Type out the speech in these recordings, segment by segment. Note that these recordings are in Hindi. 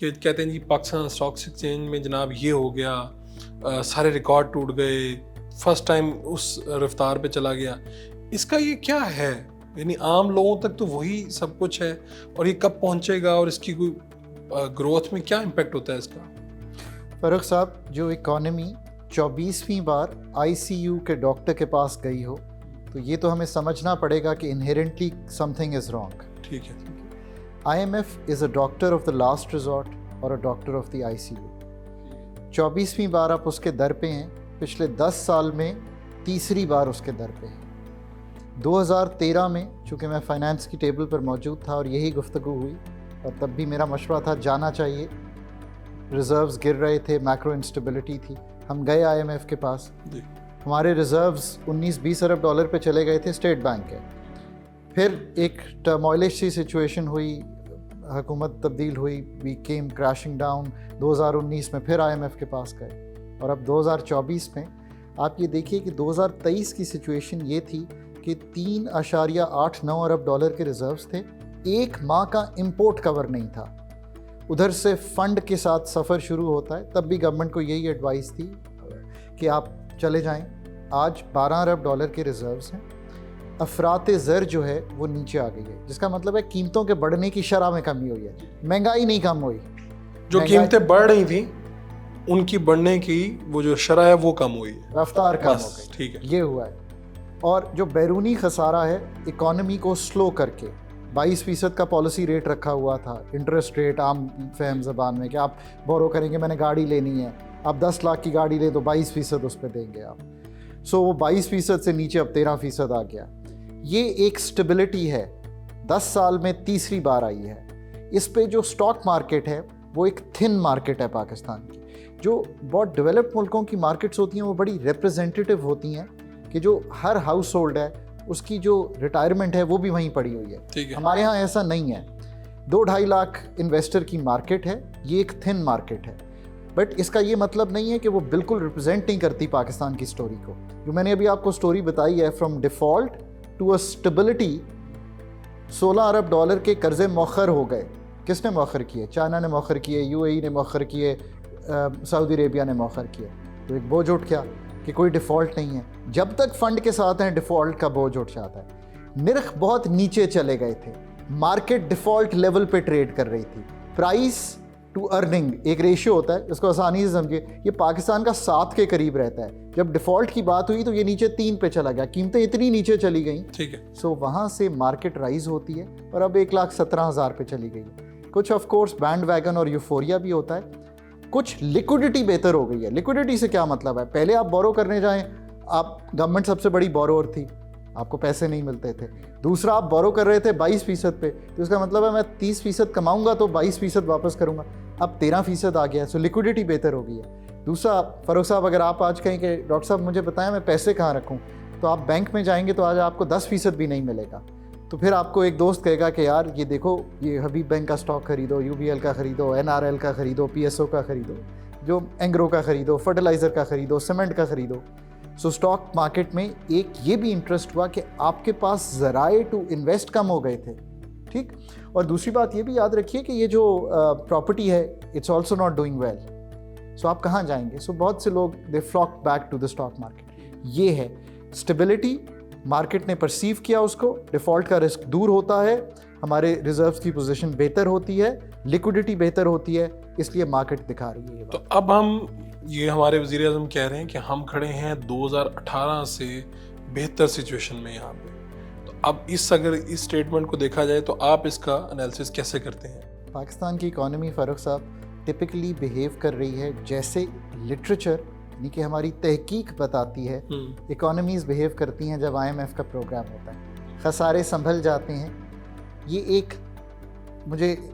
कि कहते हैं जी पाकिस्तान स्टॉक एक्सचेंज में जनाब ये हो गया, सारे रिकॉर्ड टूट गए, फर्स्ट टाइम उस रफ्तार पे चला गया। इसका ये क्या है? यानी आम लोगों तक तो वही सब कुछ है, और ये कब पहुंचेगा और इसकी कोई ग्रोथ में क्या इम्पेक्ट होता है इसका? फरूख साहब, जो इकॉनमी 24वीं बार ICU के डॉक्टर के पास गई हो, तो ये तो हमें समझना पड़ेगा कि इनहेरेंटली समथिंग इज़ रॉन्ग। ठीक है। IMF is a doctor of the last resort और a doctor of the ICU। 24वीं बार आप उसके दर पे हैं, पिछले 10 साल में तीसरी बार उसके दर पे हैं। 2013 में चूँकि मैं फाइनेंस की टेबल पर मौजूद था और यही गुफ्तगू हुई, और तब भी मेरा मशवरा था जाना चाहिए, रिज़र्व्स गिर रहे थे, मैक्रो इंस्टेबिलिटी थी। हम गए IMF के पास, हमारे रिज़र्व्स 19-20 अरब डॉलर पे चले गए थे स्टेट बैंक के। फिर एक टर्मोइलिश सी सिचुएशन हुई, हुकूमत तब्दील हुई, वी केम क्रैशिंग डाउन। 2019 में फिर IMF के पास गए, और अब 2024 में आप ये देखिए कि 2023 की सिचुएशन ये थी कि 3.89 अरब डॉलर के रिज़र्व्स थे, एक माह का इंपोर्ट कवर नहीं था। उधर से फंड के साथ सफ़र शुरू होता है, तब भी गवर्नमेंट को यही एडवाइस थी कि आप चले जाएं। आज 12 अरब डॉलर के रिज़र्व्स हैं, अफराते ज़र जो है वो नीचे आ गई है, जिसका मतलब है कीमतों के बढ़ने की शरह में कमी हुई है, महंगाई नहीं कम हुई। जो कीमतें बढ़ रही थी उनकी बढ़ने की वो जो शरह है वो कम हुई है, रफ्तार कम हो गई। ठीक है, ये हुआ है। और जो बैरूनी खसारा है इकॉनमी को स्लो करके, 22% का पॉलिसी रेट रखा हुआ था, इंटरेस्ट रेट आम फहम ज़बान में कि आप बोरो करेंगे, मैंने गाड़ी लेनी है, आप 10 लाख की गाड़ी ले तो 22% उस पर देंगे आप। सो वो 22% से नीचे अब 13% आ गया। ये एक स्टेबिलिटी है, 10 साल में तीसरी बार आई है। इस पे जो स्टॉक मार्केट है वो एक थिन मार्केट है पाकिस्तान की। जो बहुत डेवलप्ड मुल्कों की मार्केट्स होती हैं वो बड़ी रिप्रेजेंटेटिव होती हैं कि जो हर हाउस होल्ड है उसकी जो रिटायरमेंट है वो भी वहीं पड़ी हुई है। हमारे यहाँ ऐसा नहीं है। 2-2.5 लाख इन्वेस्टर की मार्केट है, ये एक थिन मार्केट है। बट इसका ये मतलब नहीं है कि वो बिल्कुल रिप्रेजेंट नहीं करती पाकिस्तान की स्टोरी को। जो मैंने अभी आपको स्टोरी बताई है, from default to a stability, 16 अरब डॉलर के कर्जे मौखर हो गए। किसने मौखर किए? चाइना ने मौखर किए, UAE ने मौखर किए, सऊदी अरेबिया ने मौखर किए। तो एक बोझ उठ गया कि कोई डिफ़ॉल्ट नहीं है। जब तक फ़ंड के साथ हैं डिफ़ॉल्ट का बोझ उठ जाता है। निर्ख बहुत नीचे चले गए थे, मार्केट डिफ़ॉल्ट लेवल पे ट्रेड कर रही थी। प्राइस टू अर्निंग एक रेशियो होता है, इसको आसानी से समझिए, ये पाकिस्तान का 7 के करीब रहता है। जब डिफ़ॉल्ट की बात हुई तो ये नीचे 3 पे चला गया, कीमतें इतनी नीचे चली गई। ठीक है। सो वहाँ से मार्केट राइज होती है और अब 1,17,000 पे चली गई है। कुछ ऑफ कोर्स बैंड वैगन और यूफोरिया भी होता है, कुछ लिक्विडिटी बेहतर हो गई है। लिक्विडिटी से क्या मतलब है? पहले आप बोरो करने जाएं, आप गवर्नमेंट सबसे बड़ी बोरोवर थी, आपको पैसे नहीं मिलते थे। दूसरा, आप बोरो कर रहे थे 22% पे, तो इसका मतलब है मैं 30% कमाऊंगा तो 22% वापस करूंगा। अब 13% आ गया, सो लिक्विडिटी बेहतर हो गई है। दूसरा, फरूख साहब, अगर आप आज कहें कि डॉक्टर साहब मुझे बताएं मैं पैसे कहाँ रखूँ, तो आप बैंक में जाएंगे तो आज आपको 10% भी नहीं मिलेगा। तो फिर आपको एक दोस्त कहेगा कि यार ये देखो, ये हबीब बैंक का स्टॉक खरीदो, UBL का खरीदो, NRL का खरीदो, PSO का खरीदो, जो एंग्रो का खरीदो, फर्टिलाइज़र का खरीदो, सीमेंट का खरीदो। सो स्टॉक मार्केट में एक ये भी इंटरेस्ट हुआ कि आपके पास ज़राए टू इन्वेस्ट कम हो गए थे। ठीक। और दूसरी बात ये भी याद रखिए कि ये जो प्रॉपर्टी है, it's also not doing well. So आप कहाँ जाएंगे? सो बहुत से लोग they flock back to the stock market. ये है स्टेबिलिटी, मार्केट ने परसीव किया उसको, डिफ़ॉल्ट का रिस्क दूर होता है, हमारे रिजर्व्स की पोजीशन बेहतर होती है, लिक्विडिटी बेहतर होती है, इसलिए मार्केट दिखा रही है। तो अब ये हमारे वज़ीर आज़म कह रहे हैं कि हम खड़े हैं 2018 से बेहतर सिचुएशन में यहाँ पे। तो अब अगर इस स्टेटमेंट को देखा जाए तो आप इसका एनालिसिस कैसे करते हैं? पाकिस्तान की इकॉनमी, फ़ारूक साहब, टिपिकली बिहेव कर रही है जैसे लिटरेचर यानी कि हमारी तहकीक बताती है इकोनॉमीज़ बिहेव करती हैं जब IMF का प्रोग्राम होता है। खसारे संभल जाते हैं। ये एक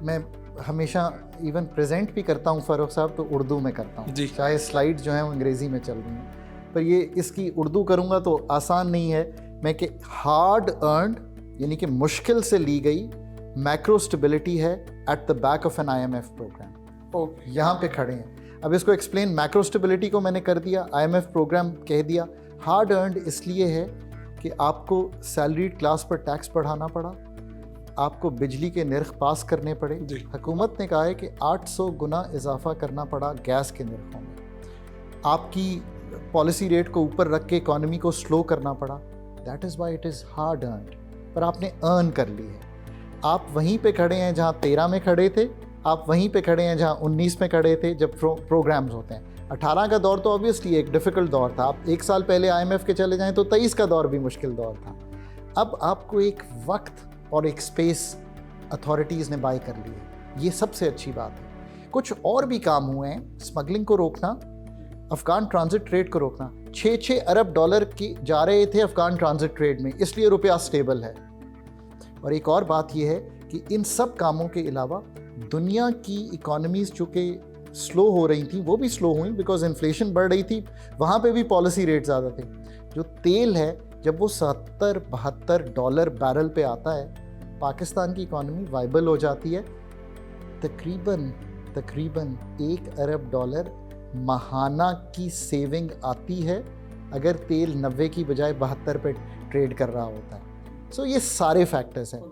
मैं हमेशा इवन प्रेजेंट भी करता हूँ फ़ारूक साहब, तो उर्दू में करता हूँ, चाहे स्लाइड जो हैं वो अंग्रेज़ी में चल रही हैं, पर ये इसकी उर्दू करूँगा तो आसान नहीं है। मैं कि हार्ड अर्नड यानी कि मुश्किल से ली गई मैक्रो स्टेबिलिटी है at the back of an IMF program. यहाँ पे खड़े हैं। अब इसको एक्सप्लेन, मैक्रो स्टेबिलिटी को मैंने कर दिया, IMF प्रोग्राम कह दिया। हार्ड अर्नड इसलिए है कि आपको सैलरीड क्लास पर टैक्स बढ़ाना पड़ा, आपको बिजली के निर्ख पास करने पड़े। जी। हुकूमत ने कहा है कि 800 गुना इजाफा करना पड़ा गैस के निर्खों में। आपकी पॉलिसी रेट को ऊपर रख के इकॉनमी को स्लो करना पड़ा। That is why it is hard earned, पर आपने अर्न कर ली है। आप वहीं पे खड़े हैं जहाँ 13 में खड़े थे, आप वहीं पे खड़े हैं जहाँ 19 में खड़े थे जब प्रोग्राम्स होते हैं। 18 का दौर तो ऑब्वियसली एक डिफ़िकल्ट दौर था। आप एक साल पहले IMF के चले जाएं तो 23 का दौर भी मुश्किल दौर था। अब आपको एक वक्त और एक स्पेस अथॉरिटीज़ ने बाय कर ली है, ये सबसे अच्छी बात है। कुछ और भी काम हुए हैं, स्मगलिंग को रोकना, अफ़गान ट्रांजिट ट्रेड को रोकना। 6-6 अरब डॉलर की जा रहे थे अफ़गान ट्रांजिट ट्रेड में, इसलिए रुपया स्टेबल है। और एक और बात यह है कि इन सब कामों के अलावा दुनिया की इकोनॉमीज़ चूँकि स्लो हो रही थी, वो भी स्लो हुई बिकॉज इन्फ्लेशन बढ़ रही थी, वहाँ पे भी पॉलिसी रेट ज़्यादा थे। जो तेल है जब वो 70-72 डॉलर बैरल पे आता है, पाकिस्तान की इकोनॉमी वाइबल हो जाती है। तकरीबन 1 अरब डॉलर माहाना की सेविंग आती है अगर तेल 90 की बजाय 72 पे ट्रेड कर रहा होता है। सो ये सारे फैक्टर्स हैं।